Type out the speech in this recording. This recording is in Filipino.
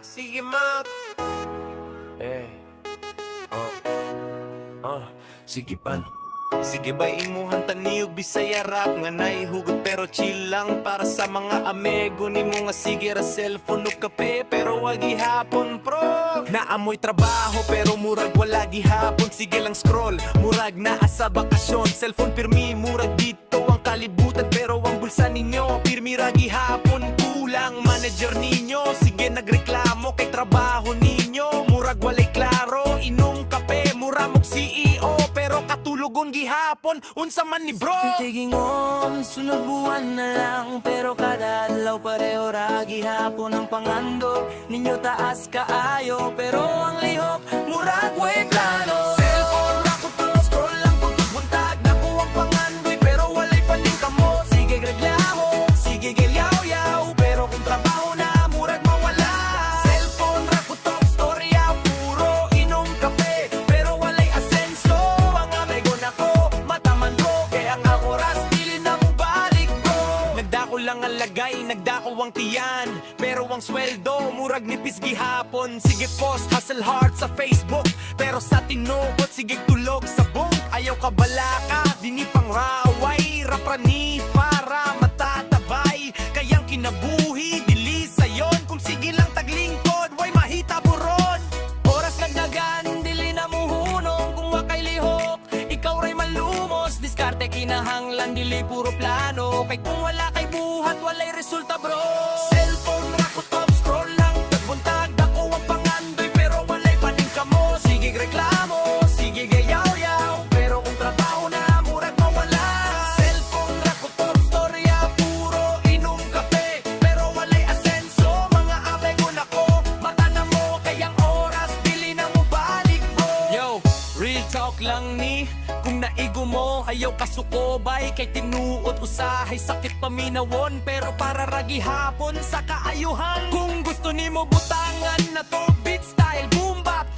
Sige Mac. Sige pan. Sige ba imuhan taniyog Bisaya rap nga naihugot pero chill lang para sa mga amigo ni mo nga sige ra cellphone o kape pero wag gihapon pro. Naamoy trabaho pero murag wala gihapon sige lang scroll murag naa sa bakasyon cellphone pirmi murag dito ang kalibutan pero ang bulsa ninyo pirmi ra gihapon kulang manager ninyo sige nagreklamo kay trabaho ninyo murag walay klaro inom kape mura mong CEO pero katulugon gihapon unsa man ni bro. Tigingon, sunod buwan na lang pero kada adlaw pareho ra gihapon ang pangando ninyo taas kaayo pero ang lihok murag way plano. Cellphone ra ko to scroll lang ko buntag nako ang pangandoy pero walay paling kamo sige reklamo sige gilyaw-yaw pero kung trabaho na murag mawala. Cellphone ra ko to storya puro inom kape pero walay asenso ang amigo nako mataman ko kaya ang oras dili na mo balik ko. Nagdako lang ang lagay, nagdako ang tiyan pero ang sweldo murag nipis gihapon. Sige post, hustle hard sa Facebook pero sa tinugot sige tulog sa bunk. Ayaw ka balaka, dini pang raway raprani para matatabay kayang kinabuhi dili sayon kung sige lang taglingkod way mahita buron. Oras nagdagan, dili na muhunong kung wakay lihok ikaw ray malumos, diskarte kinahanglan dili puro plano kay kung wala kay buhat walay resulta bro. Cellphone ra ko top scroll lang tagbuntag dako ang pangandoy pero walay paning kamo sige reklamo sige gayaw-yaw pero kung trabaho na murag mawala. Cellphone ra ko top storya puro inom kape pero walay asenso mga amigo nako mata na mo kayang oras dili na mo balik bro. Yo, real talk lang ni kung naigo mo ayaw kasukobay kay tinuot usahay sakit paminawon pero para ragi hapon sa kaayuhan. Kung gusto nimo butangan na to beat style boom bap